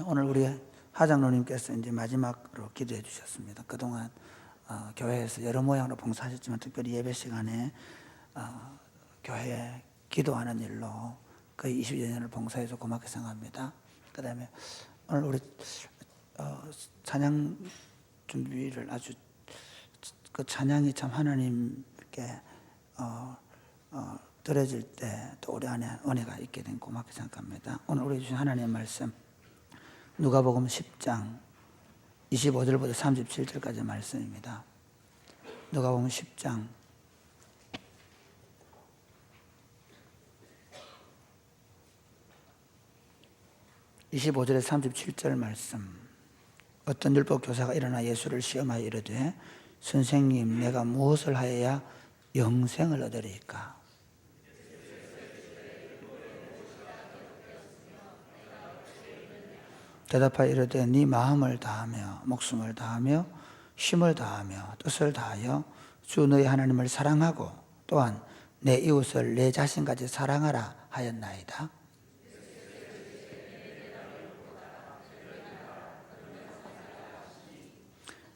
오늘 우리 하장로님께서 이제 마지막으로 기도해 주셨습니다. 그동안 교회에서 여러 모양으로 봉사하셨지만 특별히 예배 시간에 교회에 기도하는 일로 거의 20여 년을 봉사해서 고맙게 생각합니다. 그 다음에 오늘 우리 찬양 준비를 아주 그 찬양이 참 하나님께 드려질 때 또 우리 안에 은혜가 있게 된 고맙게 생각합니다. 오늘 우리 주신 하나님의 말씀 누가복음 10장 25절부터 37절까지 말씀입니다. 누가복음 10장 25절에서 37절 말씀. 어떤 율법 교사가 일어나 예수를 시험하여 이르되 선생님, 내가 무엇을 하여야 영생을 얻으리까? 대답하여 이르되 네 마음을 다하며 목숨을 다하며 힘을 다하며 뜻을 다하여 주 너희 하나님을 사랑하고 또한 내 이웃을 내 자신까지 사랑하라 하였나이다.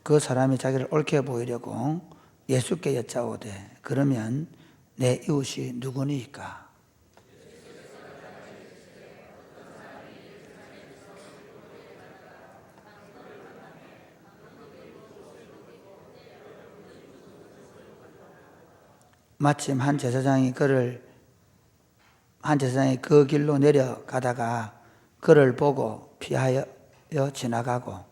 그 사람이 자기를 옳게 보이려고 예수께 여짜오되 그러면 내 이웃이 누구니까? 마침 한 제사장이 그 길로 내려가다가 그를 보고 피하여 지나가고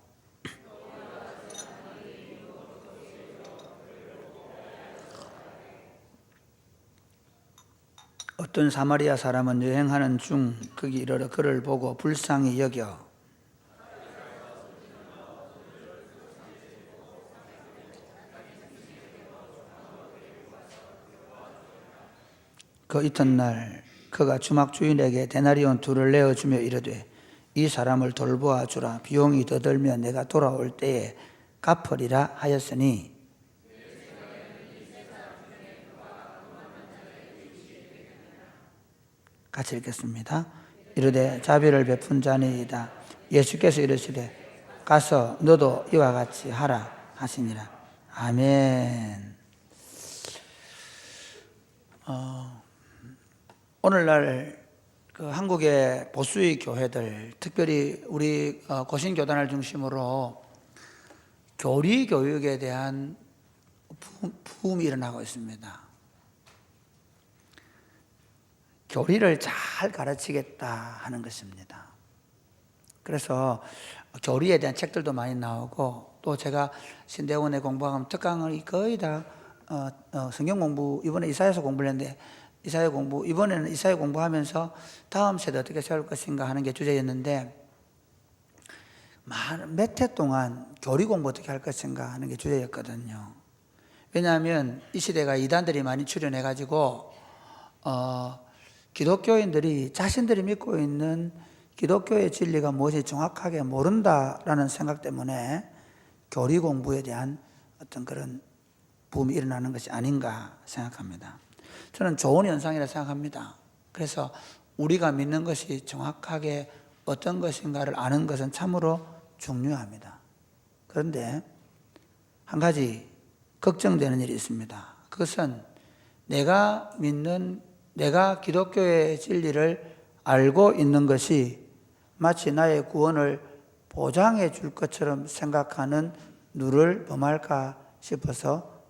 어떤 사마리아 사람은 여행하는 중 거기 이르러 그를 보고 불쌍히 여겨 그 이튿날 그가 주막 주인에게 데나리온 2를 내어주며 이르되 이 사람을 돌보아 주라. 비용이 더 들면 내가 돌아올 때에 갚으리라 하였으니 같이 읽겠습니다. 이르되 자비를 베푼 자니이다. 예수께서 이르시되 가서 너도 이와 같이 하라 하시니라. 아멘. 오늘날 그 한국의 보수의 교회들, 특별히 우리 고신교단을 중심으로 교리 교육에 대한 부음이 일어나고 있습니다. 교리를 잘 가르치겠다 하는 것입니다. 그래서 교리에 대한 책들도 많이 나오고 또 제가 신대원에 공부하면 특강을 거의 다 성경 공부, 이번에 이사야서 공부를 했는데 이번에는 이사야 공부하면서 다음 세대 어떻게 세울 것인가 하는 게 주제였는데 몇 해 동안 교리 공부 어떻게 할 것인가 하는 게 주제였거든요. 왜냐하면 이 시대가 이단들이 많이 출현해가지고 기독교인들이 자신들이 믿고 있는 기독교의 진리가 무엇이 정확하게 모른다라는 생각 때문에 교리 공부에 대한 어떤 그런 붐이 일어나는 것이 아닌가 생각합니다. 저는 좋은 현상이라 생각합니다. 그래서 우리가 믿는 것이 정확하게 어떤 것인가를 아는 것은 참으로 중요합니다. 그런데 한 가지 걱정되는 일이 있습니다. 그것은 내가 기독교의 진리를 알고 있는 것이 마치 나의 구원을 보장해 줄 것처럼 생각하는 누를 범할까 싶어서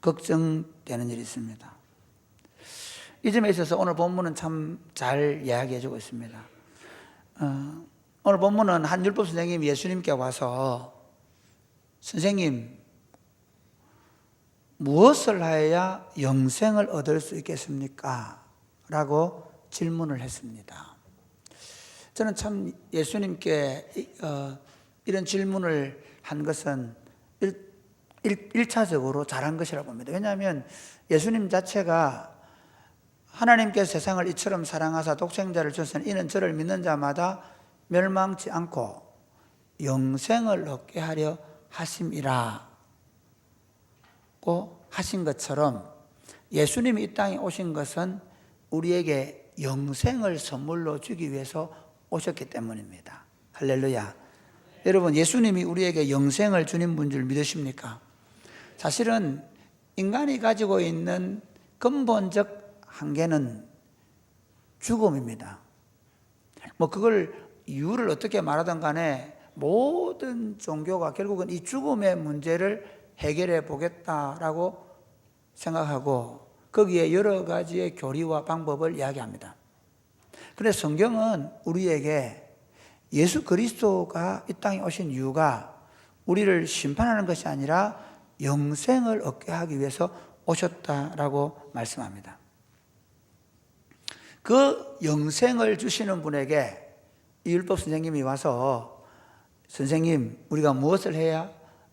걱정되는 일이 있습니다. 이 점에 있어서 오늘 본문은 참 잘 이야기해 주고 있습니다. 오늘 본문은 한 율법 선생님이 예수님께 와서 선생님, 무엇을 하여야 영생을 얻을 수 있겠습니까? 라고 질문을 했습니다. 저는 참 예수님께 이런 질문을 한 것은 1차적으로 잘한 것이라고 봅니다. 왜냐하면 예수님 자체가 하나님께서 세상을 이처럼 사랑하사 독생자를 주셨으니 이는 저를 믿는 자마다 멸망치 않고 영생을 얻게 하려 하심이라고 하신 것처럼 예수님이 이 땅에 오신 것은 우리에게 영생을 선물로 주기 위해서 오셨기 때문입니다. 할렐루야. 여러분, 예수님이 우리에게 영생을 주는 분 줄 믿으십니까? 사실은 인간이 가지고 있는 근본적 한계는 죽음입니다. 뭐 그걸 이유를 어떻게 말하든 간에 모든 종교가 결국은 이 죽음의 문제를 해결해 보겠다라고 생각하고 거기에 여러 가지의 교리와 방법을 이야기합니다. 그런데 성경은 우리에게 예수 그리스도가 이 땅에 오신 이유가 우리를 심판하는 것이 아니라 영생을 얻게 하기 위해서 오셨다라고 말씀합니다. 그 영생을 주시는 분에게 이 율법 선생님이 와서 선생님, 우리가 무엇을 해야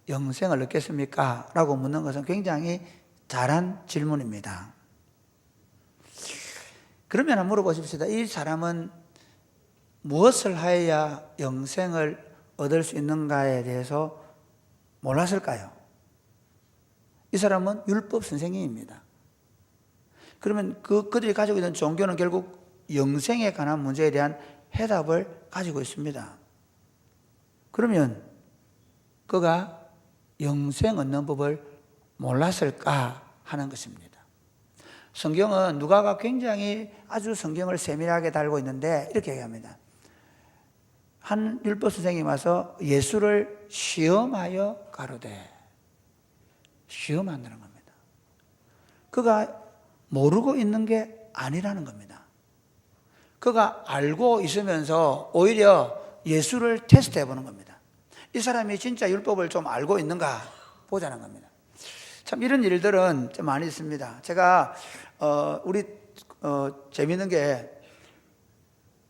영생을 얻겠습니까? 라고 묻는 것은 굉장히 잘한 질문입니다. 그러면 한번 물어보십시다. 이 사람은 무엇을 하여야 영생을 얻을 수 있는가에 대해서 몰랐을까요? 이 사람은 율법 선생님입니다. 그러면 그들이 가지고 있는 종교는 결국 영생에 관한 문제에 대한 해답을 가지고 있습니다. 그러면 그가 영생 얻는 법을 몰랐을까 하는 것입니다. 성경은 누가가 굉장히 아주 성경을 세밀하게 달고 있는데 이렇게 얘기합니다. 한 율법 선생님이 와서 예수를 시험하여 가로되, 시험한다는 겁니다. 그가 모르고 있는 게 아니라는 겁니다. 그가 알고 있으면서 오히려 예수를 테스트해 보는 겁니다. 이 사람이 진짜 율법을 좀 알고 있는가 보자는 겁니다. 참 이런 일들은 좀 많이 있습니다. 제가 재밌는 게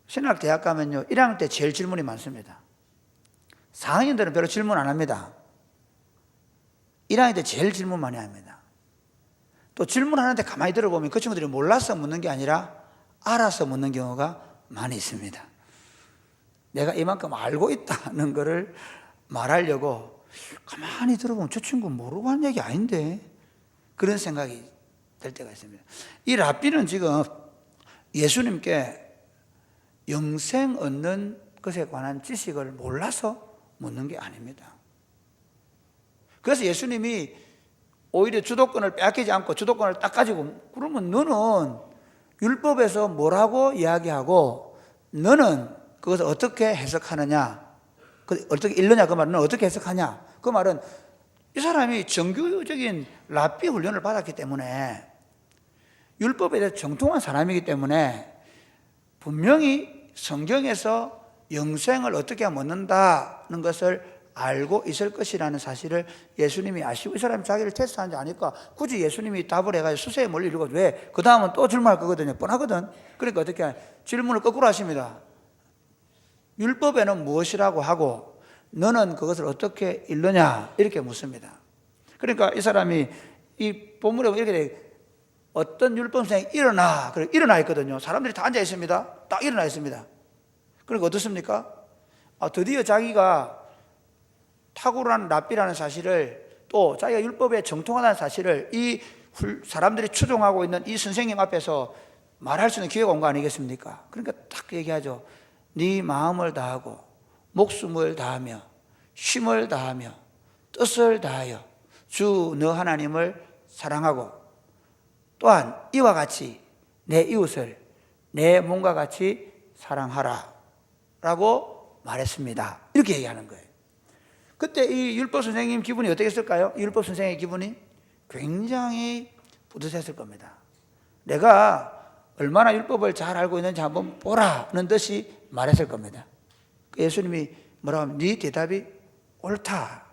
신학 대학 가면요 1학년 때 제일 질문이 많습니다. 4학년들은 별로 질문 안 합니다. 1학년 때 제일 질문 많이 합니다. 또 질문하는데 가만히 들어보면 그 친구들이 몰라서 묻는 게 아니라 알아서 묻는 경우가 많이 있습니다. 내가 이만큼 알고 있다는 것을 말하려고 가만히 들어보면 저 친구 모르고 하는 얘기 아닌데 그런 생각이 들 때가 있습니다. 이 랍비는 지금 예수님께 영생 얻는 것에 관한 지식을 몰라서 묻는 게 아닙니다. 그래서 예수님이 오히려 주도권을 빼앗기지 않고 주도권을 딱 가지고, 그러면 너는 율법에서 뭐라고 이야기하고 너는 그것을 어떻게 해석하느냐, 어떻게 읽느냐, 그 말은 너는 어떻게 해석하냐. 그 말은 이 사람이 정규적인 랍비 훈련을 받았기 때문에 율법에 대해 정통한 사람이기 때문에 분명히 성경에서 영생을 어떻게 얻는다는 것을 알고 있을 것이라는 사실을 예수님이 아시고 이 사람이 자기를 테스트하는지 아니까 굳이 예수님이 답을 해가지고 수세에 몰리려고 왜? 그 다음은 또 질문할 거거든요. 뻔하거든. 그러니까 어떻게 질문을 거꾸로 하십니다. 율법에는 무엇이라고 하고 너는 그것을 어떻게 읽느냐 이렇게 묻습니다. 그러니까 이 사람이 이 본문에 이렇게 돼, 어떤 율법생이 일어나, 그래 일어나 있거든요. 사람들이 다 앉아 있습니다. 딱 일어나 있습니다. 그러니까 어떻습니까? 드디어 자기가 탁월한 랍비라는 사실을, 또 자기가 율법에 정통하다는 사실을 이 사람들이 추종하고 있는 이 선생님 앞에서 말할 수 있는 기회가 온 거 아니겠습니까? 그러니까 딱 얘기하죠. 네 마음을 다하고 목숨을 다하며 힘을 다하며 뜻을 다하여 주 너 하나님을 사랑하고 또한 이와 같이 내 이웃을 내 몸과 같이 사랑하라 라고 말했습니다. 이렇게 얘기하는 거예요. 그때 이 율법 선생님 기분이 어떻겠을까요? 율법 선생의 기분이 굉장히 뿌듯했을 겁니다. 내가 얼마나 율법을 잘 알고 있는지 한번 보라는 듯이 말했을 겁니다. 예수님이 뭐라고 하면 네 대답이 옳다.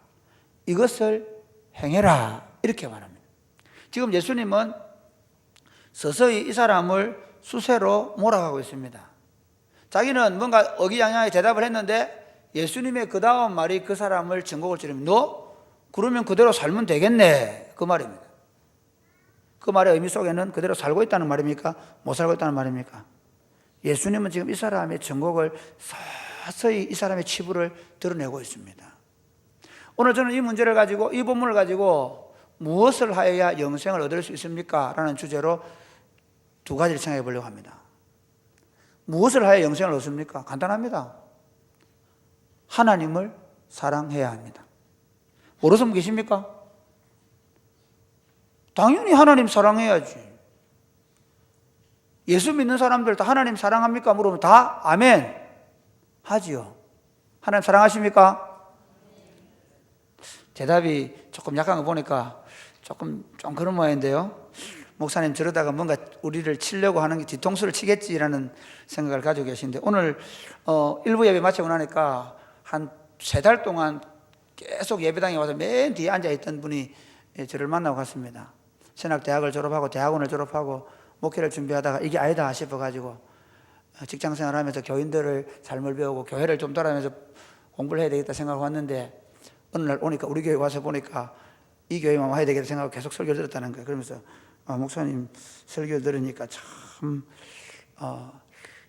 이것을 행해라. 이렇게 말합니다. 지금 예수님은 서서히 이 사람을 수세로 몰아가고 있습니다. 자기는 뭔가 어기양양하게 대답을 했는데 예수님의 그 다음 말이 그 사람을 전곡을 찌르면 너 그러면 그대로 살면 되겠네 그 말입니다. 그 말의 의미 속에는 그대로 살고 있다는 말입니까? 못 살고 있다는 말입니까? 예수님은 지금 이 사람의 전곡을 서서히 이 사람의 치부를 드러내고 있습니다. 오늘 저는 이 문제를 가지고 이 본문을 가지고 무엇을 하여야 영생을 얻을 수 있습니까? 라는 주제로 두 가지를 생각해 보려고 합니다. 무엇을 하여야 영생을 얻습니까? 간단합니다. 하나님을 사랑해야 합니다. 모르는 분 계십니까? 당연히 하나님 사랑해야지. 예수 믿는 사람들 다 하나님 사랑합니까? 물으면 다 아멘 하지요. 하나님 사랑하십니까? 대답이 조금 약한 거 보니까 좀 그런 모양인데요. 목사님 저러다가 뭔가 우리를 치려고 하는 게 뒤통수를 치겠지라는 생각을 가지고 계신데, 오늘 일부 예배 마치고 나니까 한 3달 동안 계속 예배당에 와서 맨 뒤에 앉아있던 분이 저를 만나고 갔습니다. 신학대학을 졸업하고 대학원을 졸업하고 목회를 준비하다가 이게 아니다 싶어가지고 직장생활 하면서 교인들을 삶을 배우고 교회를 좀 따라하면서 공부를 해야 되겠다 생각하고 왔는데, 어느 날 오니까 우리 교회 와서 보니까 이 교회만 와야 되겠다 생각하고 계속 설교를 들었다는 거예요. 그러면서 목사님 설교를 들으니까 참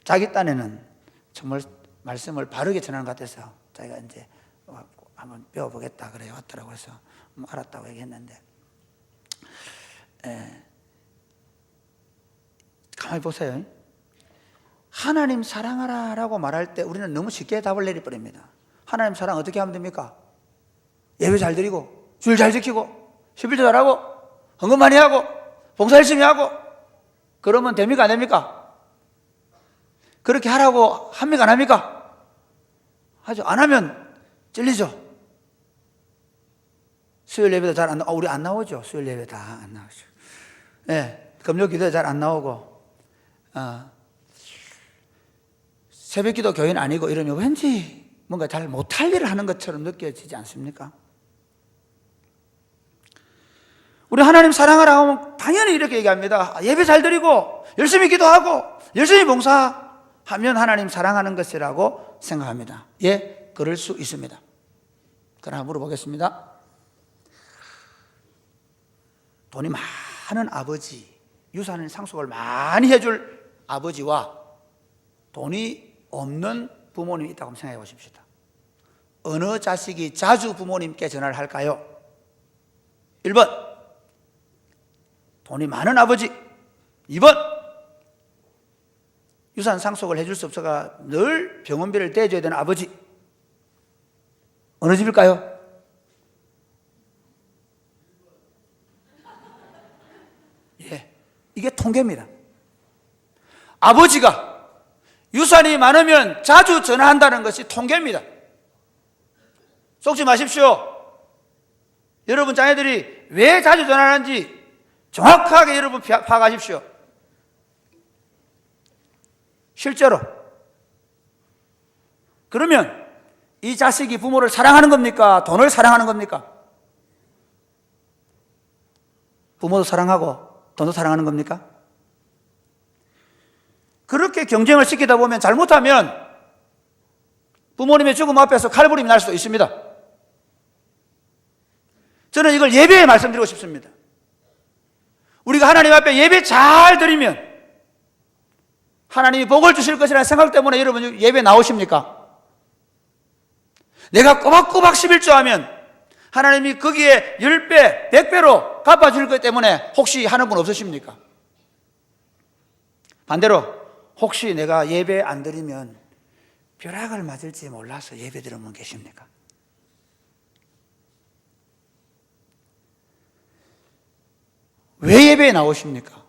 자기 딴에는 정말 말씀을 바르게 전하는 것 같아서 자기가 이제 한번 배워보겠다 그래 왔더라고요. 그래서 알았다고 얘기했는데, 가만히 보세요. 하나님 사랑하라 라고 말할 때 우리는 너무 쉽게 답을 내려버립니다. 하나님 사랑 어떻게 하면 됩니까? 예배 잘 드리고 줄 잘 지키고 11조 잘하고 헌금 많이 하고 봉사 열심히 하고 그러면 됩니까? 안 됩니까? 그렇게 하라고 합니까? 안 합니까? 하죠. 안 하면 찔리죠. 수요일 예배도 잘 안 나오고, 우리 안 나오죠. 수요일 예배 다 안 나오죠. 네, 금요 기도 잘 안 나오고, 새벽 기도 교인 아니고 이러면 왠지 뭔가 잘 못할 일을 하는 것처럼 느껴지지 않습니까? 우리 하나님 사랑하라 하면 당연히 이렇게 얘기합니다. 예배 잘 드리고 열심히 기도하고 열심히 봉사하면 하나님 사랑하는 것이라고 생각합니다. 예, 그럴 수 있습니다. 그러나 물어보겠습니다. 돈이 많은 아버지, 유산 상속을 많이 해줄 아버지와 돈이 없는 부모님이 있다고 생각해 보십시오. 어느 자식이 자주 부모님께 전화를 할까요? 1번 돈이 많은 아버지, 2번 유산 상속을 해줄 수 없어가 늘 병원비를 대줘야 되는 아버지. 어느 집일까요? 예, 이게 통계입니다. 아버지가 유산이 많으면 자주 전화한다는 것이 통계입니다. 속지 마십시오. 여러분 자녀들이 왜 자주 전화하는지 정확하게 여러분 파악하십시오. 실제로. 그러면 이 자식이 부모를 사랑하는 겁니까? 돈을 사랑하는 겁니까? 부모도 사랑하고 돈도 사랑하는 겁니까? 그렇게 경쟁을 시키다 보면 잘못하면 부모님의 죽음 앞에서 칼부림이 날 수도 있습니다. 저는 이걸 예배에 말씀드리고 싶습니다. 우리가 하나님 앞에 예배 잘 드리면 하나님이 복을 주실 것이라는 생각 때문에 여러분 예배 나오십니까? 내가 꼬박꼬박 11조 하면 하나님이 거기에 10배, 100배로 갚아줄 것 때문에 혹시 하는 분 없으십니까? 반대로 혹시 내가 예배 안 드리면 벼락을 맞을지 몰라서 예배 드리는 분 계십니까? 왜 예배에 나오십니까?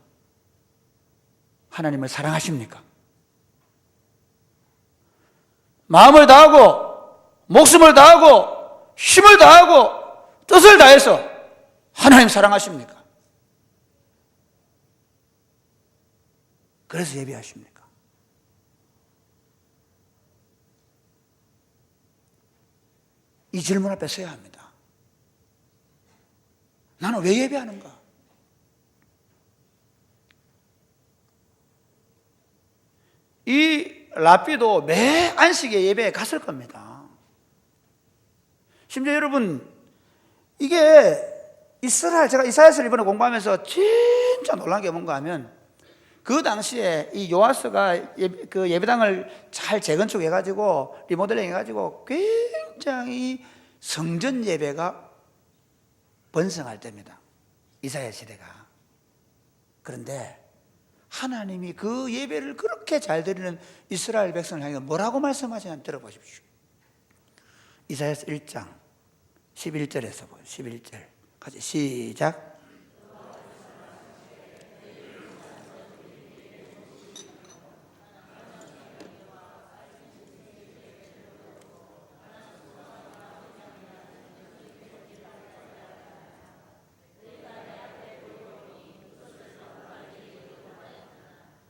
하나님을 사랑하십니까? 마음을 다하고 목숨을 다하고 힘을 다하고 뜻을 다해서 하나님 사랑하십니까? 그래서 예배하십니까? 이 질문 앞에 서야 합니다. 나는 왜 예배하는가? 이 랍비도 매 안식에 예배에 갔을 겁니다. 심지어 여러분, 이게 제가 이사야서를 이번에 공부하면서 진짜 놀란 게 뭔가 하면, 그 당시에 이 요아스가 그 예배당을 잘 재건축해가지고 리모델링 해가지고 굉장히 성전 예배가 번성할 때입니다. 이사야 시대가. 그런데 하나님이 그 예배를 그렇게 잘 드리는 이스라엘 백성을 향해 뭐라고 말씀하시는지 들어보십시오. 이사야서 1장 11절에서 보요. 11절 같이 시작.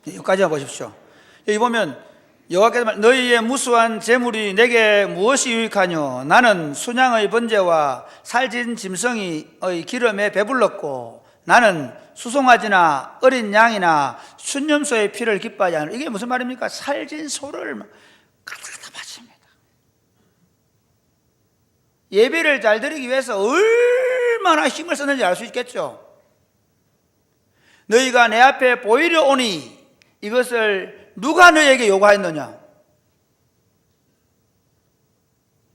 여기까지만 보십시오. 여기 보면 여호와께서 말, 너희의 무수한 재물이 내게 무엇이 유익하뇨? 나는 순양의 번제와 살진 짐승의 기름에 배불렀고 나는 수송아지나 어린 양이나 순념소의 피를 기뻐하지 않으라. 이게 무슨 말입니까? 살진 소를 가득 바칩니다. 예배를 잘 드리기 위해서 얼마나 힘을 썼는지 알 수 있겠죠. 너희가 내 앞에 보이려 오니 이것을 누가 너에게 요구하였느냐?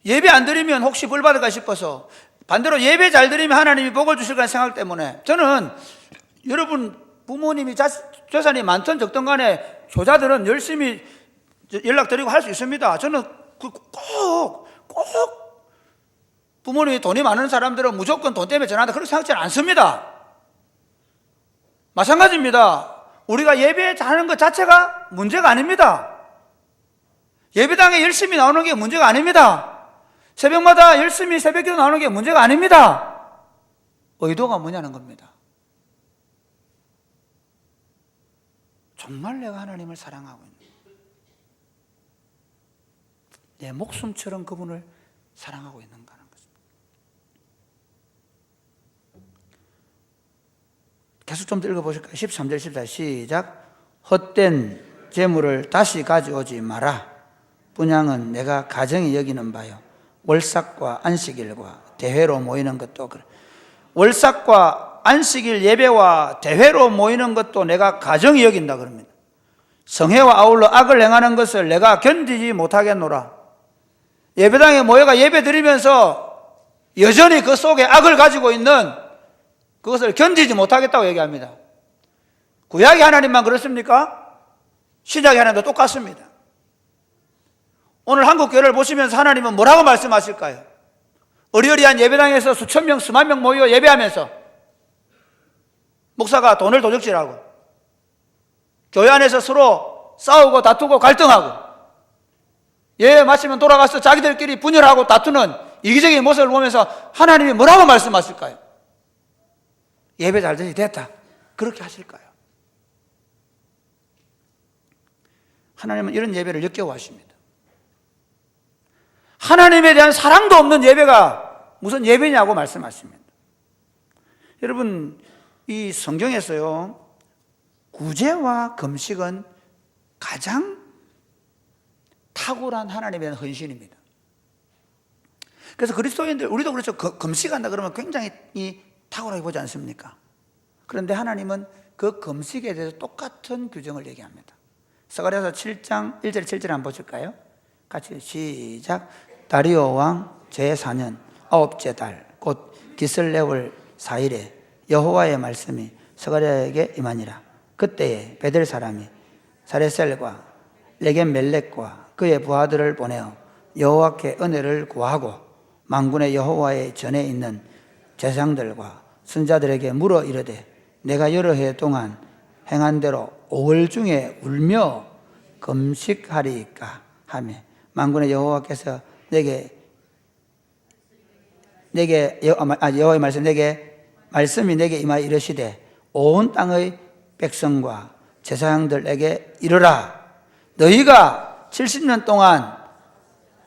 예배 안 드리면 혹시 벌 받을까 싶어서, 반대로 예배 잘 드리면 하나님이 복을 주실 거라는 생각 때문에, 저는 여러분 부모님이 재산이 많든 적든 간에 효자들은 열심히 연락드리고 할 수 있습니다. 저는 꼭 부모님이 돈이 많은 사람들은 무조건 돈 때문에 전화한다 그렇게 생각하지 않습니다. 마찬가지입니다. 우리가 예배 잘하는 것 자체가 문제가 아닙니다. 예배당에 열심히 나오는 게 문제가 아닙니다. 새벽마다 열심히 새벽기도 나오는 게 문제가 아닙니다. 의도가 뭐냐는 겁니다. 정말 내가 하나님을 사랑하고 있는, 내 목숨처럼 그분을 사랑하고 있는가 하는 것입니다. 계속 좀 더 읽어보실까요? 13절 14절 시작. 헛된 재물을 다시 가져오지 마라. 분향은 내가 가정히 여기는 바요. 월삭과 안식일과 대회로 모이는 것도 그래. 월삭과 안식일 예배와 대회로 모이는 것도 내가 가정히 여긴다 그럽니다. 성회와 아울러 악을 행하는 것을 내가 견디지 못하겠노라. 예배당에 모여가 예배 드리면서 여전히 그 속에 악을 가지고 있는 그것을 견디지 못하겠다고 얘기합니다. 구약의 하나님만 그렇습니까? 신약의 하나님도 똑같습니다. 오늘 한국 교회를 보시면서 하나님은 뭐라고 말씀하실까요? 어리어리한 예배당에서 수천 명, 수만 명 모여 예배하면서 목사가 돈을 도적질하고 교회 안에서 서로 싸우고 다투고 갈등하고 예배 마치면 돌아가서 자기들끼리 분열하고 다투는 이기적인 모습을 보면서 하나님이 뭐라고 말씀하실까요? 예배 잘 되지 됐다 그렇게 하실까요? 하나님은 이런 예배를 역겨워하십니다. 하나님에 대한 사랑도 없는 예배가 무슨 예배냐고 말씀하십니다. 여러분, 이 성경에서요, 구제와 금식은 가장 탁월한 하나님에 대한 헌신입니다. 그래서 그리스도인들, 우리도 그렇죠. 금식한다 그러면 굉장히 탁월하게 보지 않습니까? 그런데 하나님은 그 금식에 대해서 똑같은 규정을 얘기합니다. 스가랴서 7장 1절 7절 한번 보실까요? 같이 시작. 다리오 왕 제4년 9째 달 곧 기슬레월 4일에 여호와의 말씀이 스가랴에게 임하니라. 그때에 베델 사람이 사레셀과 레겜멜렉과 그의 부하들을 보내어 여호와께 은혜를 구하고 만군의 여호와의 전에 있는 제사장들과 선자들에게 물어 이르되 내가 여러 해 동안 행한 대로 5월 중에 울며 금식하리이까 하며 만군의 여호와께서 여호와의 말씀이 내게 임하여 이르시되 온 땅의 백성과 제사장들에게 이르라. 너희가 70년 동안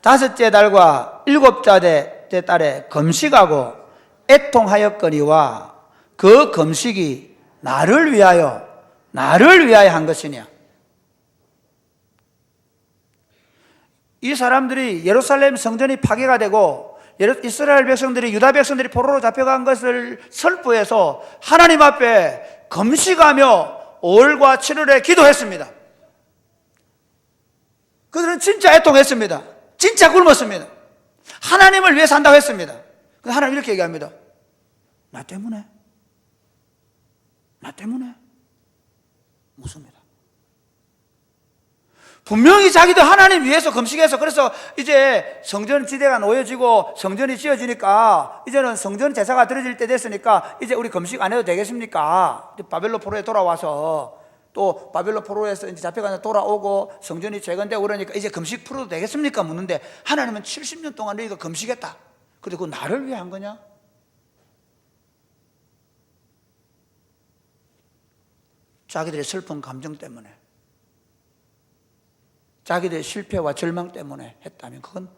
5째 달과 7째 달에 금식하고 애통하였거니와 그 금식이 나를 위하여 한 것이냐. 이 사람들이 예루살렘 성전이 파괴가 되고 이스라엘 백성들이 유다 백성들이 포로로 잡혀간 것을 설부해서 하나님 앞에 금식하며 5월과 7월에 기도했습니다. 그들은 진짜 애통했습니다. 진짜 굶었습니다. 하나님을 위해 산다고 했습니다. 하나님 이렇게 얘기합니다. 나 때문에 묻습니다. 분명히 자기도 하나님 위해서 금식해서 그래서 이제 성전 지대가 놓여지고 성전이 지어지니까 이제는 성전 제사가 드려질 때 됐으니까 이제 우리 금식 안 해도 되겠습니까? 바벨론 포로에 돌아와서 또 바벨론 포로에서 이제 잡혀가서 돌아오고 성전이 재건되고 그러니까 이제 금식 풀어도 되겠습니까? 묻는데 하나님은 70년 동안 너희가 금식했다. 근데 그거 나를 위해 한 거냐? 자기들의 슬픈 감정 때문에, 자기들의 실패와 절망 때문에 했다면 그건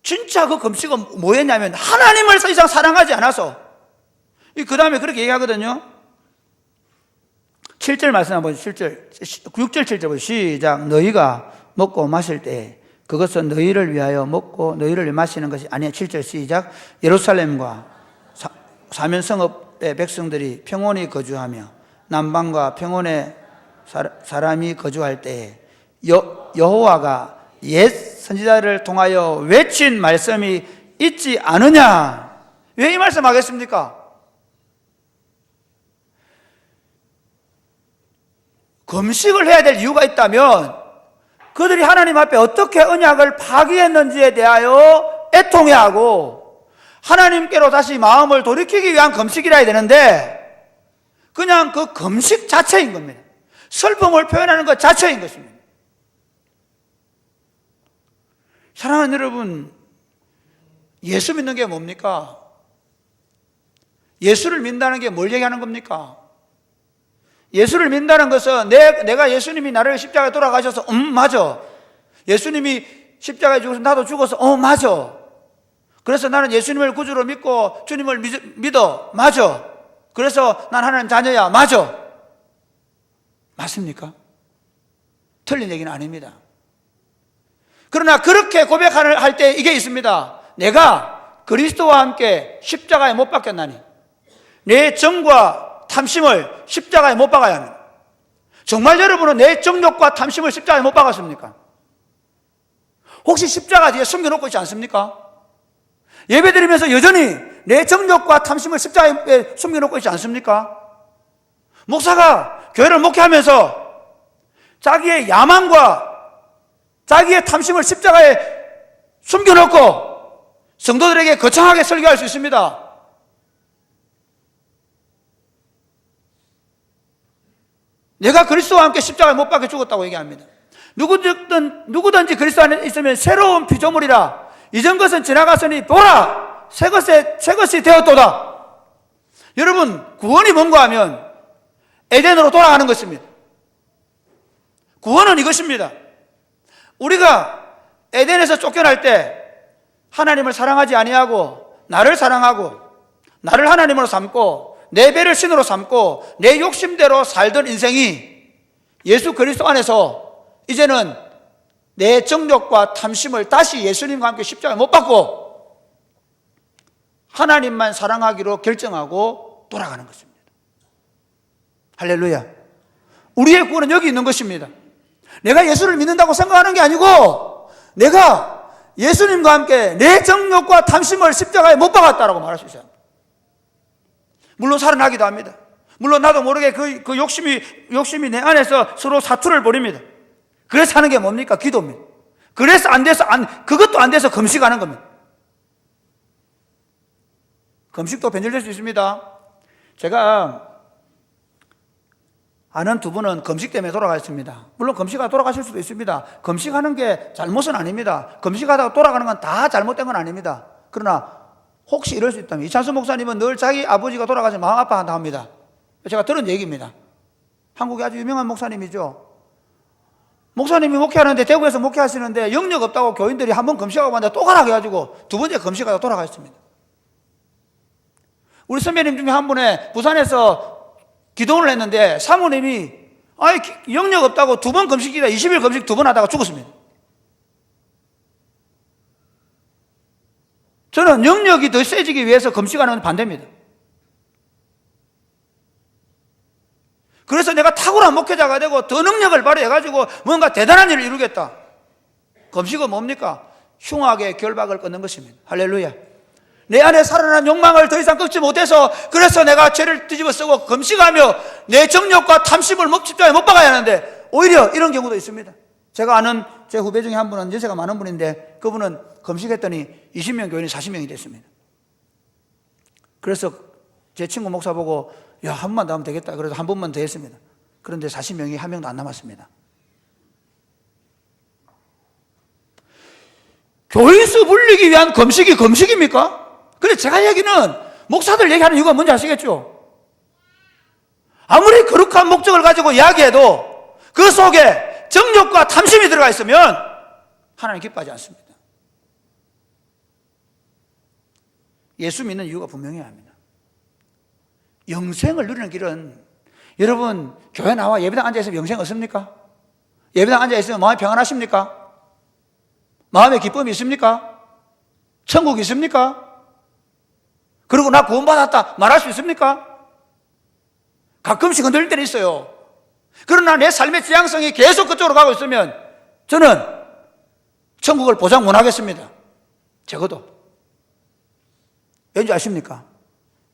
진짜 그 금식은 뭐였냐면 하나님을 더 이상 사랑하지 않아서. 그 다음에 그렇게 얘기하거든요. 7절 말씀 한번 보시죠. 6절 7절 보시죠. 시작. 너희가 먹고 마실 때 그것은 너희를 위하여 먹고 너희를 위해 마시는 것이 아니야. 7절 시작. 예루살렘과 사면성읍의 백성들이 평온히 거주하며 남방과 평온의 사람이 거주할 때에 여호와가 옛 선지자를 통하여 외친 말씀이 있지 않으냐? 왜 이 말씀 하겠습니까? 금식을 해야 될 이유가 있다면 그들이 하나님 앞에 어떻게 언약을 파기했는지에 대하여 애통해야 하고 하나님께로 다시 마음을 돌이키기 위한 금식이라 해야 되는데 그냥 그 금식 자체인 겁니다. 슬픔을 표현하는 것 자체인 것입니다. 사랑하는 여러분, 예수 믿는 게 뭡니까? 예수를 믿는다는 게 뭘 얘기하는 겁니까? 예수를 믿는다는 것은 내가 예수님이 나를 십자가에 돌아가셔서 맞아. 예수님이 십자가에 죽어서 나도 죽어서 맞아. 그래서 나는 예수님을 구주로 믿고 주님을 믿어. 맞아. 그래서 난 하나님 자녀야. 맞아. 맞습니까? 틀린 얘기는 아닙니다. 그러나 그렇게 고백할 때 이게 있습니다. 내가 그리스도와 함께 십자가에 못 박혔나니 내 정과 탐심을 십자가에 못 박아야 합니다. 정말 여러분은 내 정욕과 탐심을 십자가에 못 박았습니까? 혹시 십자가 뒤에 숨겨놓고 있지 않습니까? 예배드리면서 여전히 내 정욕과 탐심을 십자가에 숨겨놓고 있지 않습니까? 목사가 교회를 목회하면서 자기의 야망과 자기의 탐심을 십자가에 숨겨놓고 성도들에게 거창하게 설교할 수 있습니다. 내가 그리스도와 함께 십자가에 못 박혀 죽었다고 얘기합니다. 누구든지 그리스도 안에 있으면 새로운 피조물이라 이전 것은 지나갔으니 보라 새 것이 되었도다. 여러분, 구원이 뭔가 하면 에덴으로 돌아가는 것입니다. 구원은 이것입니다. 우리가 에덴에서 쫓겨날 때 하나님을 사랑하지 아니하고 나를 사랑하고 나를 하나님으로 삼고 내 배를 신으로 삼고 내 욕심대로 살던 인생이 예수 그리스도 안에서 이제는 내 정욕과 탐심을 다시 예수님과 함께 십자가에 못 박고 하나님만 사랑하기로 결정하고 돌아가는 것입니다. 할렐루야. 우리의 구원은 여기 있는 것입니다. 내가 예수를 믿는다고 생각하는 게 아니고 내가 예수님과 함께 내 정욕과 탐심을 십자가에 못 박았다라고 말할 수 있어요. 물론 살아나기도 합니다. 물론 나도 모르게 그 욕심이 내 안에서 서로 사투를 벌입니다. 그래서 하는 게 뭡니까? 기도입니다. 그래서 그것도 안 돼서 금식하는 겁니다. 금식도 변질될 수 있습니다. 제가 아는 두 분은 금식 때문에 돌아가셨습니다. 물론 금식하다 돌아가실 수도 있습니다. 금식하는 게 잘못은 아닙니다. 금식하다가 돌아가는 건 다 잘못된 건 아닙니다. 그러나 혹시 이럴 수 있다면 이찬수 목사님은 늘 자기 아버지가 돌아가서 마음 아파한다 합니다. 제가 들은 얘기입니다. 한국의 아주 유명한 목사님이죠. 목사님이 목회하는데 대구에서 목회하시는데 영역 없다고 교인들이 한 번 금식하고 왔는데 또 가라 해가지고 두 번째 금식하다 돌아가셨습니다. 우리 선배님 중에 한 분에 부산에서 기도를 했는데 사모님이 영역 없다고 두 번 금식이다 20일 금식 두 번 하다가 죽었습니다. 저는 영역이 더 세지기 위해서 금식하는 건 반대입니다. 그래서 내가 탁월한 목회자가 되고 더 능력을 발휘해가지고 뭔가 대단한 일을 이루겠다. 금식은 뭡니까? 흉악의 결박을 끊는 것입니다. 할렐루야. 내 안에 살아난 욕망을 더 이상 꺾지 못해서 그래서 내가 죄를 뒤집어 쓰고 금식하며 내 정욕과 탐심을 십자가에 못 박아야 하는데 오히려 이런 경우도 있습니다. 제가 아는 제 후배 중에 한 분은 연세가 많은 분인데 그분은 검식했더니 20명 교인이 40명이 됐습니다. 그래서 제 친구 목사 보고 야, 한 번만 더 하면 되겠다. 그래서 한 번만 더 했습니다. 그런데 40명이 한 명도 안 남았습니다. 교인수 불리기 위한 검식이 검식입니까? 근데 제가 얘기는 목사들 얘기하는 이유가 뭔지 아시겠죠? 아무리 거룩한 목적을 가지고 이야기해도 그 속에 정욕과 탐심이 들어가 있으면 하나님 기뻐하지 않습니다. 예수 믿는 이유가 분명해야 합니다. 영생을 누리는 길은 여러분 교회 나와 예배당 앉아있으면 영생 없습니까? 예배당 앉아있으면 마음이 평안하십니까? 마음에 기쁨이 있습니까? 천국이 있습니까? 그리고 나 구원받았다 말할 수 있습니까? 가끔씩 흔들릴 때는 있어요. 그러나 내 삶의 지향성이 계속 그쪽으로 가고 있으면 저는 천국을 보장 못 하겠습니다. 적어도. 왠지 아십니까?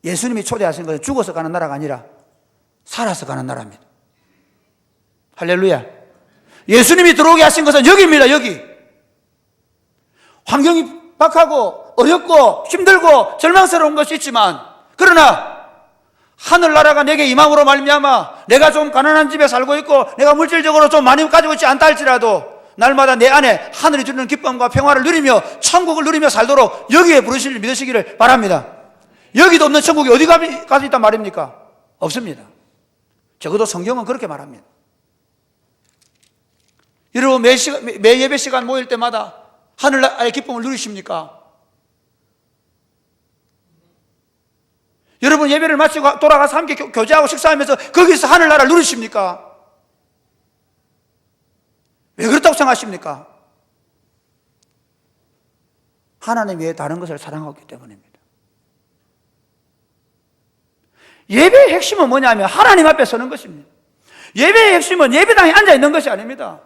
예수님이 초대하신 것은 죽어서 가는 나라가 아니라 살아서 가는 나라입니다. 할렐루야. 예수님이 들어오게 하신 것은 여기입니다. 여기. 환경이 박하고 어렵고 힘들고 절망스러운 것이 있지만 그러나 하늘나라가 내게 임함으로 말미암아 내가 좀 가난한 집에 살고 있고 내가 물질적으로 좀 많이 가지고 있지 않다 할지라도 날마다 내 안에 하늘이 주는 기쁨과 평화를 누리며 천국을 누리며 살도록 여기에 부르시를 믿으시기를 바랍니다. 여기도 없는 천국이 어디 가서 있단 말입니까? 없습니다. 적어도 성경은 그렇게 말합니다. 여러분 매 예배 시간 모일 때마다 하늘나라의 기쁨을 누리십니까? 여러분 예배를 마치고 돌아가서 함께 교제하고 식사하면서 거기서 하늘나라를 누리십니까? 왜 그렇다고 생각하십니까? 하나님 외에 다른 것을 사랑하기 때문입니다. 예배의 핵심은 뭐냐면 하나님 앞에 서는 것입니다. 예배의 핵심은 예배당에 앉아 있는 것이 아닙니다.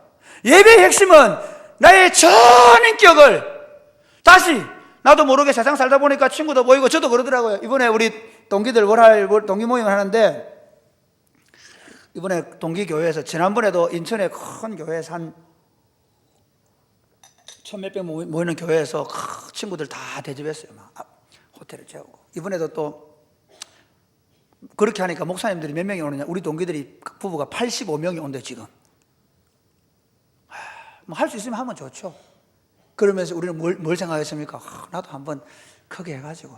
예배의 핵심은 나의 전 인격을 다시 나도 모르게 세상 살다 보니까 친구도 보이고 저도 그러더라고요. 이번에 우리 동기들 월할 동기 모임을 하는데 이번에 동기교회에서 지난번에도 인천의 큰 교회에서 한 1,000몇백 모이는 교회에서 친구들 다 대접했어요. 막 호텔을 재우고. 이번에도 또 그렇게 하니까 목사님들이 몇 명이 오느냐? 우리 동기들이 부부가 85명이 온대 지금. 뭐 할 수 있으면 하면 좋죠. 그러면서 우리는 뭘 생각했습니까? 나도 한번 크게 해가지고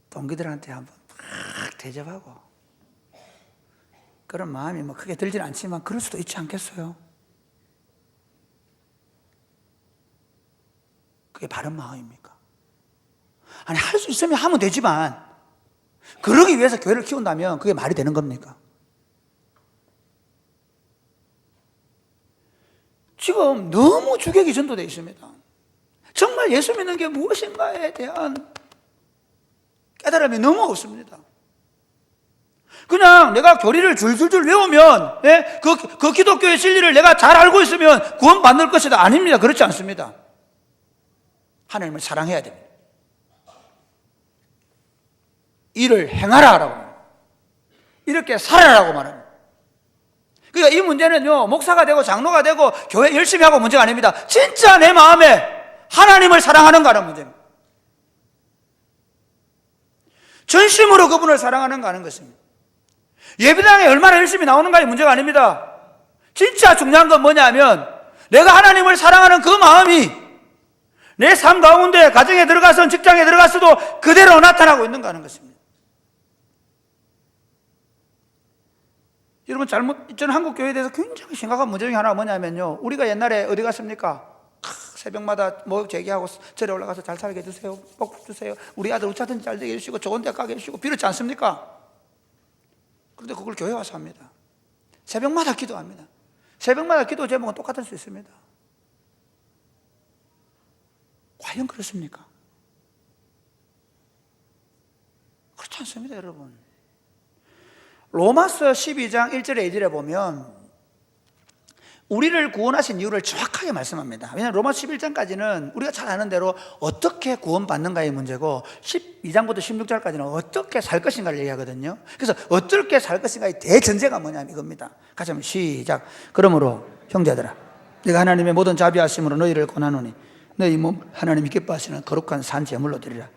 동기들한테 한번 막 대접하고 그런 마음이 뭐 크게 들지는 않지만 그럴 수도 있지 않겠어요? 그게 바른 마음입니까? 아니 할 수 있으면 하면 되지만 그러기 위해서 교회를 키운다면 그게 말이 되는 겁니까? 지금 너무 주객이 전도되어 있습니다. 정말 예수 믿는 게 무엇인가에 대한 깨달음이 너무 없습니다. 그냥 내가 교리를 줄줄줄 외우면 그 기독교의 진리를 내가 잘 알고 있으면 구원받을 것이다. 아닙니다. 그렇지 않습니다. 하나님을 사랑해야 됩니다. 이를 행하라라고 말합니다. 이렇게 살아라고 말합니다. 그러니까 이 문제는요, 목사가 되고 장로가 되고 교회 열심히 하고 문제가 아닙니다. 진짜 내 마음에 하나님을 사랑하는가 하는 문제입니다. 전심으로 그분을 사랑하는가 하는 것입니다. 예배당에 얼마나 열심히 나오는가의 문제가 아닙니다. 진짜 중요한 건 뭐냐면 내가 하나님을 사랑하는 그 마음이 내 삶 가운데 가정에 들어가서 직장에 들어갔어도 그대로 나타나고 있는가 하는 것입니다. 여러분 저는 한국 교회에 대해서 굉장히 심각한 문제 중에 하나가 뭐냐면요, 우리가 옛날에 어디 갔습니까? 새벽마다 모욕 제기하고 절에 올라가서 잘 살게 해주세요, 복 주세요, 우리 아들 우차든지 잘 되게 해주시고 좋은 데 가게 해주시고 빌었지 않습니까? 그런데 그걸 교회 와서 합니다. 새벽마다 기도합니다. 새벽마다 기도 제목은 똑같을 수 있습니다. 과연 그렇습니까? 그렇지 않습니다, 여러분. 로마서 12장 1절에 2절에 보면 우리를 구원하신 이유를 정확하게 말씀합니다. 왜냐하면 로마서 11장까지는 우리가 잘 아는 대로 어떻게 구원받는가의 문제고 12장부터 16절까지는 어떻게 살 것인가를 얘기하거든요. 그래서 어떻게 살 것인가의 대전제가 뭐냐면 이겁니다. 같이 한번 시작. 그러므로 형제들아, 내가 하나님의 모든 자비하심으로 너희를 권하노니 너희 몸 하나님이 기뻐하시는 거룩한 산 제물로 드리라.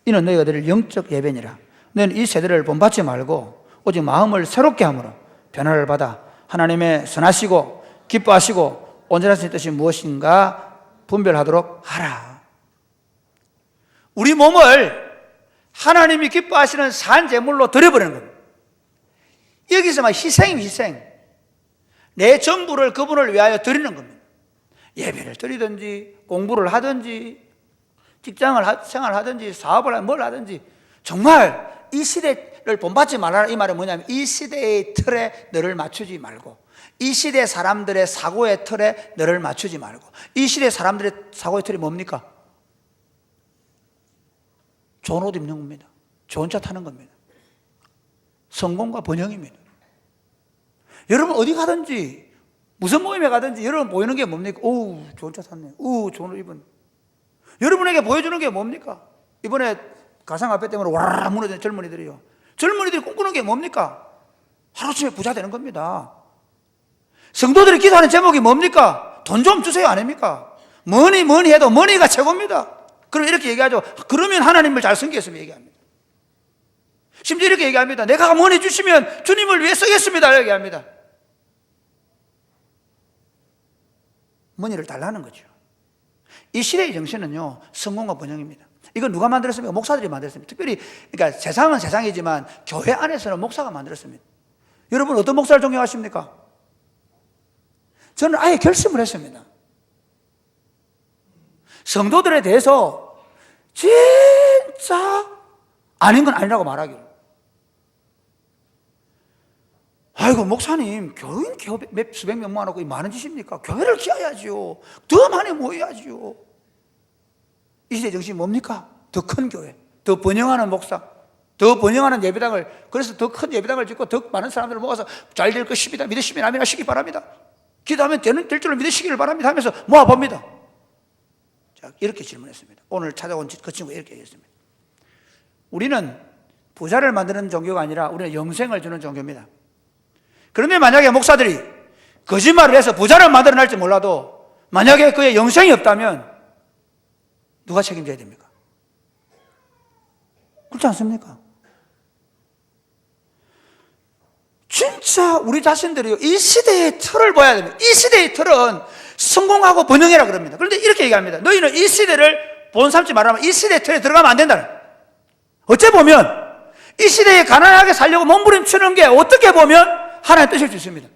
이는 너희가 드릴 영적 예배니라. 너희는 이 세대를 본받지 말고 오직 마음을 새롭게 함으로 변화를 받아 하나님의 선하시고 기뻐하시고 온전하신 뜻이 무엇인가 분별하도록 하라. 우리 몸을 하나님이 기뻐하시는 산 제물로 드려버리는 겁니다. 여기서 막 희생. 내 전부를 그분을 위하여 드리는 겁니다. 예배를 드리든지 공부를 하든지 직장을 생활하든지 사업을 뭘 하든지 정말 이 시대를 본받지 말아라. 이 말은 뭐냐면 이 시대의 틀에 너를 맞추지 말고 이 시대 사람들의 사고의 틀에 너를 맞추지 말고 이 시대 사람들의 사고의 틀이 뭡니까? 좋은 옷 입는 겁니다. 좋은 차 타는 겁니다. 성공과 번영입니다. 여러분 어디 가든지 무슨 모임에 가든지 여러분 보이는 게 뭡니까? 오, 좋은 차 탔네. 오, 좋은 옷 입은. 여러분에게 보여주는 게 뭡니까? 이번에 가상화폐 때문에 와라 무너진 젊은이들이요. 젊은이들이 꿈꾸는 게 뭡니까? 하루아침에 부자 되는 겁니다. 성도들이 기도하는 제목이 뭡니까? 돈 좀 주세요 아닙니까? 뭐니 해도 머니가 최고입니다. 그럼 이렇게 얘기하죠. 그러면 하나님을 잘 섬기겠습니다 얘기합니다. 심지어 이렇게 얘기합니다. 내가 머니 주시면 주님을 위해 쓰겠습니다 얘기합니다. 머니를 달라는 거죠. 이 시대의 정신은요 성공과 번영입니다. 이건 누가 만들었습니까? 목사들이 만들었습니다. 특별히 그러니까 세상은 세상이지만 교회 안에서는 목사가 만들었습니다. 여러분 어떤 목사를 존경하십니까? 저는 아예 결심을 했습니다. 성도들에 대해서 진짜 아닌 건 아니라고 말하기로. 아이고 목사님 교인 수백 명 모아놓고 많은 짓입니까? 교회를 키워야지요. 더 많이 모여야지요. 이 시대 정신이 뭡니까? 더 큰 교회, 더 번영하는 목사, 더 번영하는 예배당을, 그래서 더 큰 예배당을 짓고 더 많은 사람들을 모아서 잘 될 것입니다. 믿으시면 아멘 하시기 바랍니다. 기도하면 될 줄로 믿으시기를 바랍니다 하면서 모아봅니다. 자, 이렇게 질문했습니다. 오늘 찾아온 그 친구가 이렇게 얘기했습니다. 우리는 부자를 만드는 종교가 아니라 우리는 영생을 주는 종교입니다. 그런데 만약에 목사들이 거짓말을 해서 부자를 만들어낼지 몰라도 만약에 그의 영생이 없다면 누가 책임져야 됩니까? 그렇지 않습니까? 진짜 우리 자신들이 이 시대의 틀을 봐야 됩니다. 이 시대의 틀은 성공하고 번영해라 그럽니다. 그런데 이렇게 얘기합니다. 너희는 이 시대를 본 삼지 말라면 이 시대의 틀에 들어가면 안 된다. 어째 보면 이 시대에 가난하게 살려고 몸부림치는 게 어떻게 보면 하나님의 뜻일 수 있습니다.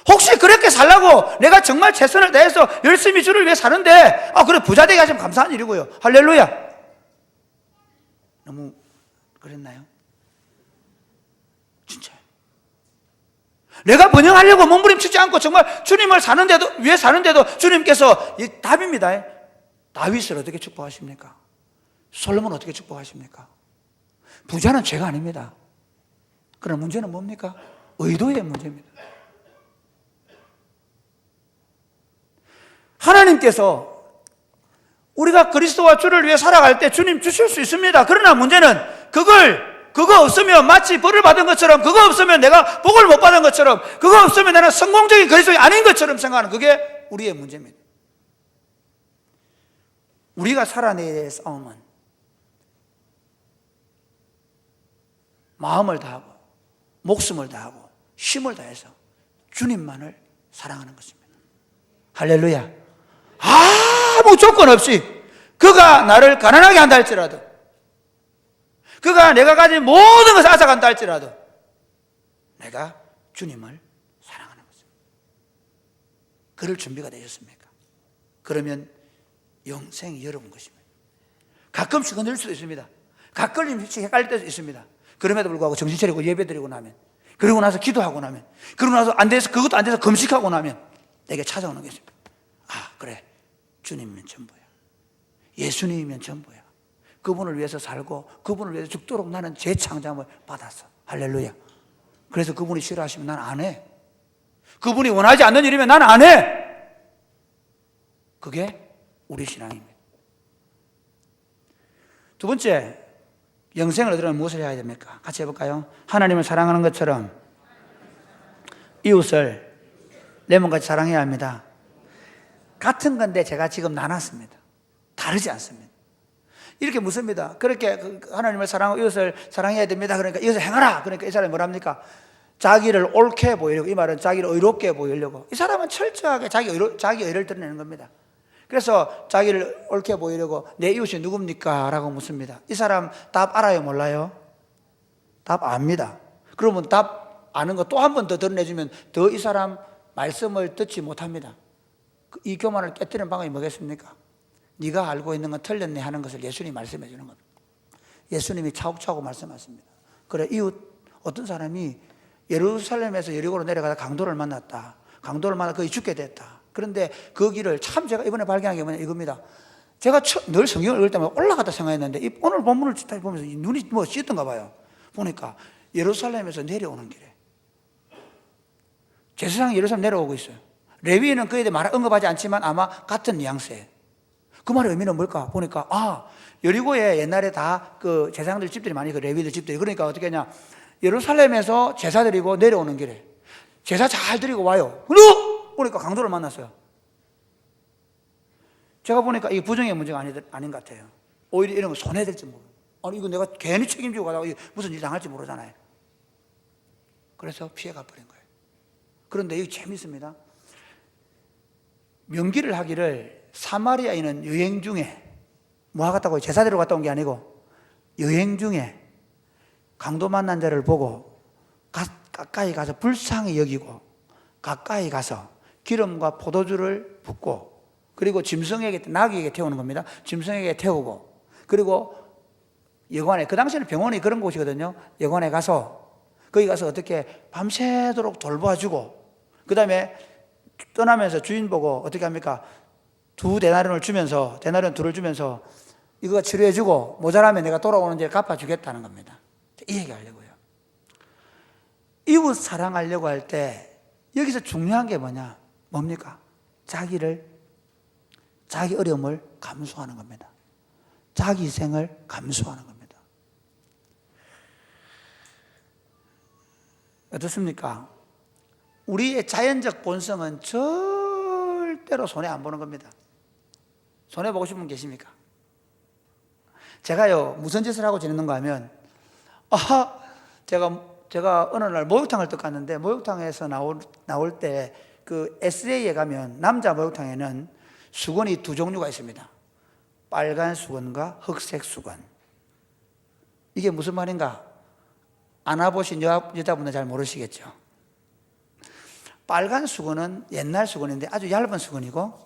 혹시 그렇게 살라고 내가 정말 최선을 다해서 열심히 주를 위해 사는데 그래 부자 되게 하시면 감사한 일이고요. 할렐루야. 너무 그랬나요? 진짜요. 내가 번영하려고 몸부림치지 않고 정말 주님을 위해 사는데도 주님께서 이 답입니다. 다윗을 어떻게 축복하십니까? 솔로몬 어떻게 축복하십니까? 부자는 죄가 아닙니다. 그러나 문제는 뭡니까? 의도의 문제입니다. 하나님께서 우리가 그리스도와 주를 위해 살아갈 때 주님 주실 수 있습니다. 그러나 문제는 그거 없으면 마치 벌을 받은 것처럼, 그거 없으면 내가 복을 못 받은 것처럼, 그거 없으면 나는 성공적인 그리스도인이 아닌 것처럼 생각하는 그게 우리의 문제입니다. 우리가 살아내야 될 싸움은 마음을 다하고 목숨을 다하고 힘을 다해서 주님만을 사랑하는 것입니다. 할렐루야. 아무 조건 없이 그가 나를 가난하게 한다 할지라도, 그가 내가 가진 모든 것을 앗아간다 할지라도 내가 주님을 사랑하는 것입니다. 그럴 준비가 되셨습니까? 그러면 영생이 여러분 것입니다. 가끔씩 흔들릴 수도 있습니다. 가끔씩 헷갈릴 때도 있습니다. 그럼에도 불구하고 정신 차리고 예배 드리고 나면, 그리고 나서 기도하고 나면, 그러고 나서 안 돼서, 그것도 안 돼서 금식하고 나면 내게 찾아오는 게 있습니다. 그래, 주님이면 전부야. 예수님이면 전부야. 그분을 위해서 살고 그분을 위해서 죽도록 나는 재창조함을 받았어. 할렐루야. 그래서 그분이 싫어하시면 난 안 해. 그분이 원하지 않는 일이면 난 안 해. 그게 우리 신앙입니다. 두 번째, 영생을 얻으려면 무엇을 해야 됩니까? 같이 해볼까요? 하나님을 사랑하는 것처럼 이웃을 레몬같이 사랑해야 합니다. 같은 건데 제가 지금 나눴습니다. 다르지 않습니다. 이렇게 묻습니다. 그렇게 하나님을 사랑하고 이웃을 사랑해야 됩니다. 그러니까 이웃을 행하라. 그러니까 이 사람이 뭐랍니까? 자기를 옳게 보이려고, 이 말은 자기를 의롭게 보이려고. 이 사람은 철저하게 자기 의를 드러내는 겁니다. 그래서 자기를 옳게 보이려고 내 이웃이 누굽니까? 라고 묻습니다. 이 사람 답 알아요? 몰라요? 답 압니다. 그러면 답 아는 거 또 한 번 더 드러내주면 더 이 사람 말씀을 듣지 못합니다. 이 교만을 깨뜨리는 방법이 뭐겠습니까? 네가 알고 있는 건 틀렸네 하는 것을 예수님이 말씀해 주는 겁니다. 예수님이 차곡차곡 말씀하십니다. 그래, 이웃 어떤 사람이 예루살렘에서 여리고로 내려가다 강도를 만났다. 강도를 만나 거의 죽게 됐다. 그런데 그 길을 참 제가 이번에 발견한 게 뭐냐 이겁니다. 제가 늘 성경을 읽을 때마다 올라갔다 생각했는데 오늘 본문을 보면서 눈이 뭐 씻던가 봐요. 보니까 예루살렘에서 내려오는 길에 제사장이 예루살렘 내려오고 있어요. 레위인은 그에 대해 언급하지 않지만 아마 같은 뉘앙스예요. 그 말의 의미는 뭘까? 보니까 여리고에 옛날에 다 그 제사장들 집들이 많이 그 레위들 집들이 그러니까 어떻게 하냐 예루살렘에서 제사 드리고 내려오는 길에 제사 잘 드리고 와요. 보니까 강도를 만났어요. 제가 보니까 이게 부정의 문제가 아닌 것 같아요. 오히려 이런 거 손해될지 모르고 아니 이거 내가 괜히 책임지고 가다가 무슨 일 당할지 모르잖아요. 그래서 피해가 버린 거예요. 그런데 이거 재밌습니다. 명기를 하기를 사마리아인은 여행 중에 뭐 하겠다고 제사대로 갔다 온 게 아니고 여행 중에 강도 만난 자를 보고 가까이 가서 불쌍히 여기고 가까이 가서 기름과 포도주를 붓고 그리고 나귀에게 태우는 겁니다. 짐승에게 태우고 그리고 여관에 그 당시에는 병원이 그런 곳이거든요. 여관에 가서 거기 가서 어떻게 밤새도록 돌봐주고 그 다음에 떠나면서 주인 보고 어떻게 합니까? 2데나리온을 주면서 데나리온 2를 주면서 이거 치료해주고 모자라면 내가 돌아오는데 갚아주겠다는 겁니다. 이 얘기 하려고요. 이웃 사랑하려고 할 때 여기서 중요한 게 뭡니까? 자기 어려움을 감수하는 겁니다. 자기 희생을 감수하는 겁니다. 어떻습니까? 우리의 자연적 본성은 절대로 손해 안 보는 겁니다. 손해 보고 싶은 분 계십니까? 제가요 무슨 짓을 하고 지내는가 하면 제가 어느 날 목욕탕을 갔는데 목욕탕에서 나올 때 그 SA에 가면 남자 목욕탕에는 수건이 2종류가 있습니다. 빨간 수건과 흑색 수건. 이게 무슨 말인가? 안 와보신 여자분은 잘 모르시겠죠. 빨간 수건은 옛날 수건인데 아주 얇은 수건이고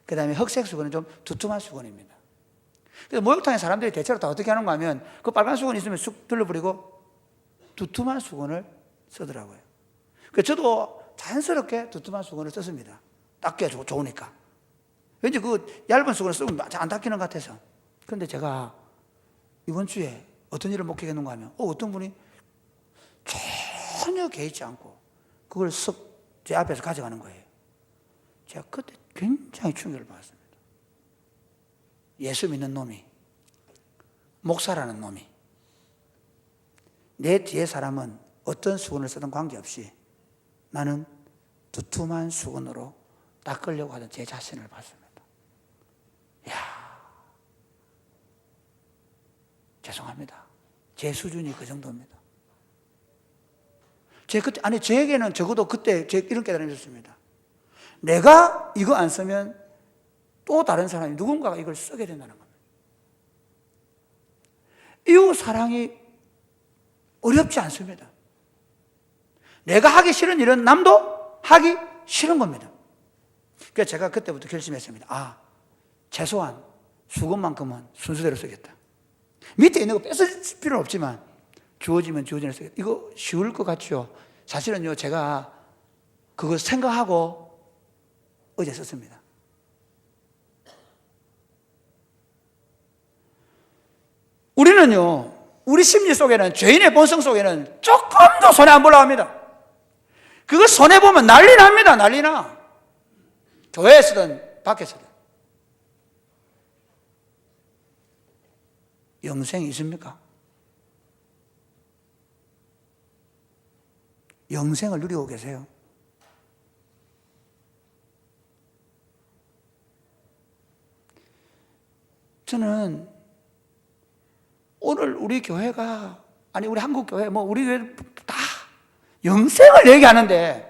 그 다음에 흑색 수건은 좀 두툼한 수건입니다. 그래서 목욕탕에 사람들이 대체로 다 어떻게 하는가 하면 그 빨간 수건이 있으면 쑥 둘러버리고 두툼한 수건을 쓰더라고요. 그래서 저도 자연스럽게 두툼한 수건을 썼습니다. 닦기가 좋으니까. 왠지 그 얇은 수건을 쓰면 안 닦이는 것 같아서. 그런데 제가 이번 주에 어떤 일을 목격했는가 하면 어떤 분이 전혀 개의치 않고 그걸 쓱 제 앞에서 가져가는 거예요. 제가 그때 굉장히 충격을 받았습니다. 예수 믿는 놈이, 목사라는 놈이 내 뒤에 사람은 어떤 수건을 쓰든 관계없이 나는 두툼한 수건으로 닦으려고 하던 제 자신을 봤습니다. 이야, 죄송합니다. 제 수준이 그 정도입니다. 저에게는 적어도 그때 이런 깨달음이 있었습니다. 내가 이거 안 쓰면 또 다른 사람이 누군가가 이걸 쓰게 된다는 겁니다. 이웃 사랑이 어렵지 않습니다. 내가 하기 싫은 일은 남도 하기 싫은 겁니다. 그래서 제가 그때부터 결심했습니다. 최소한 수건만큼은 순서대로 쓰겠다. 밑에 있는 거 뺏을 필요는 없지만 주어지면 주어지는 쓰겠다. 이거 쉬울 것 같죠? 사실은요, 제가 그거 생각하고 어제 썼습니다. 우리는요, 우리 심리 속에는, 죄인의 본성 속에는 조금도 손해 안 보려고 합니다. 그거 손해보면 난리 납니다. 난리 나. 교회에서든 밖에서든. 영생이 있습니까? 영생을 누리고 계세요? 저는 오늘 우리 교회가, 아니 우리 한국 교회, 뭐 우리 교회 다 영생을 얘기하는데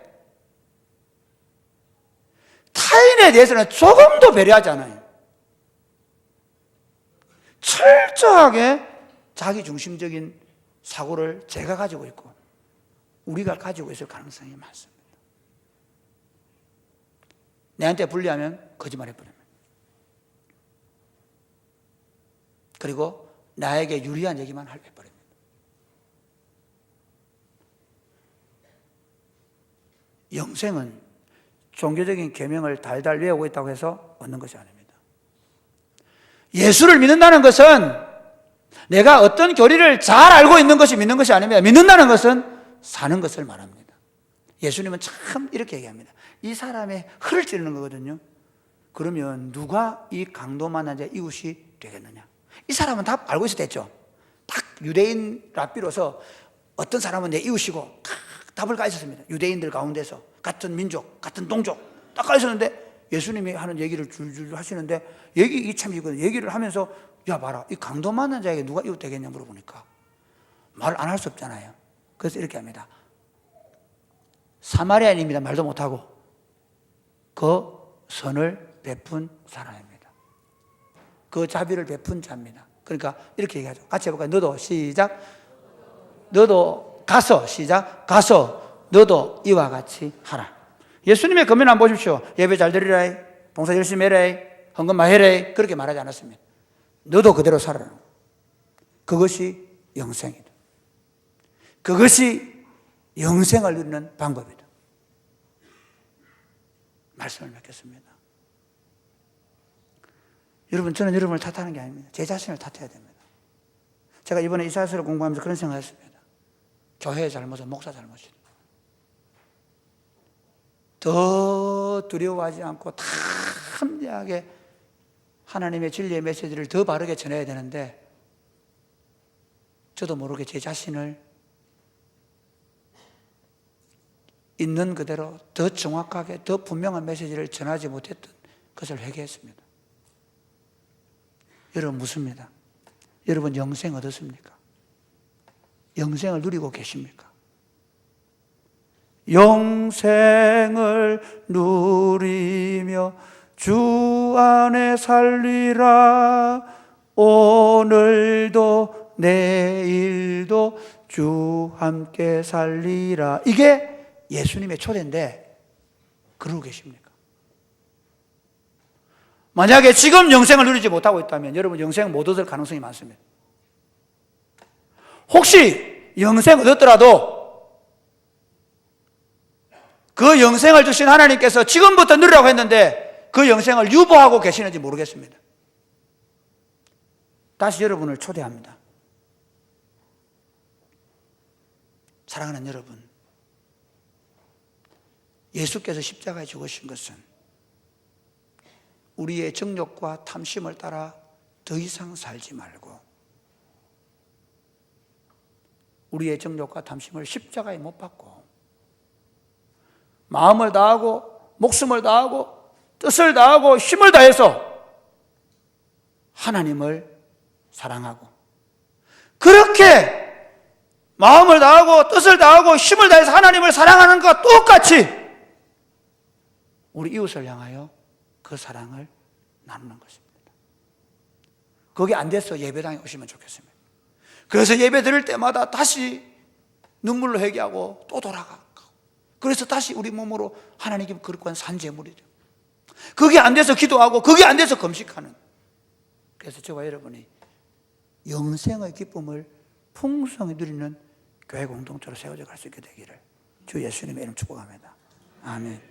타인에 대해서는 조금도 배려하지 않아요. 철저하게 자기 중심적인 사고를 제가 가지고 있고 우리가 가지고 있을 가능성이 많습니다. 내한테 불리하면 거짓말해버립니다. 그리고 나에게 유리한 얘기만 해버립니다. 영생은 종교적인 계명을 달달 외우고 있다고 해서 얻는 것이 아닙니다. 예수를 믿는다는 것은 내가 어떤 교리를 잘 알고 있는 것이 믿는 것이 아닙니다. 믿는다는 것은 사는 것을 말합니다. 예수님은 참 이렇게 얘기합니다. 이 사람의 혀를 찌르는 거거든요. 그러면 누가 이 강도 만난 자의 이웃이 되겠느냐? 이 사람은 다 알고 있어야 됐죠. 딱 유대인 랍비로서 어떤 사람은 내 이웃이고 답을 가있었습니다. 유대인들 가운데서 같은 민족, 같은 동족 딱 가있었는데 예수님이 하는 얘기를 줄줄 하시는데 이게 참 이거든요. 얘기를 하면서 야 봐라, 이 강도 만난 자에게 누가 이웃 되겠냐 물어보니까 말 안 할 수 없잖아요. 그래서 이렇게 합니다. 사마리아인입니다. 말도 못하고 그 선을 베푼 사람입니다. 그 자비를 베푼 자입니다. 그러니까 이렇게 얘기하죠. 같이 해볼까요? 너도 시작. 너도 가서 시작. 가서 너도 이와 같이 하라. 예수님의 권면 한번 보십시오. 예배 잘 드리라, 봉사 열심히 해라, 헌금 많이 해라, 그렇게 말하지 않았습니다. 너도 그대로 살아라. 그것이 영생이다. 그것이 영생을 누리는 방법이다. 말씀을 맺겠습니다. 여러분, 저는 여러분을 탓하는 게 아닙니다. 제 자신을 탓해야 됩니다. 제가 이번에 이사야서를 공부하면서 그런 생각을 했습니다. 교회의 잘못은 목사 잘못이다. 더 두려워하지 않고 담대하게 하나님의 진리의 메시지를 더 바르게 전해야 되는데 저도 모르게 제 자신을 있는 그대로 더 정확하게 더 분명한 메시지를 전하지 못했던 것을 회개했습니다. 여러분 묻습니다. 여러분 영생 얻었습니까? 영생을 누리고 계십니까? 영생을 누리며 주 안에 살리라. 오늘도 내일도 주 함께 살리라. 이게 예수님의 초대인데 그러고 계십니까? 만약에 지금 영생을 누리지 못하고 있다면 여러분 영생 못 얻을 가능성이 많습니다. 혹시 영생 얻었더라도 그 영생을 주신 하나님께서 지금부터 누리라고 했는데 그 영생을 유보하고 계시는지 모르겠습니다. 다시 여러분을 초대합니다. 사랑하는 여러분, 예수께서 십자가에 죽으신 것은 우리의 정욕과 탐심을 따라 더 이상 살지 말고 우리의 정욕과 탐심을 십자가에 못 박고 마음을 다하고 목숨을 다하고 뜻을 다하고 힘을 다해서 하나님을 사랑하고 그렇게 마음을 다하고 뜻을 다하고 힘을 다해서 하나님을 사랑하는 것과 똑같이 우리 이웃을 향하여 그 사랑을 나누는 것입니다. 그게 안 돼서 예배당에 오시면 좋겠습니다. 그래서 예배 드릴 때마다 다시 눈물로 회개하고 또 돌아가고 그래서 다시 우리 몸으로 하나님께 거룩한 산제물이죠. 그게 안 돼서 기도하고 그게 안 돼서 금식하는. 그래서 저와 여러분이 영생의 기쁨을 풍성히 누리는 교회 공동체로 세워져 갈 수 있게 되기를 주 예수님의 이름 축복합니다. 아멘.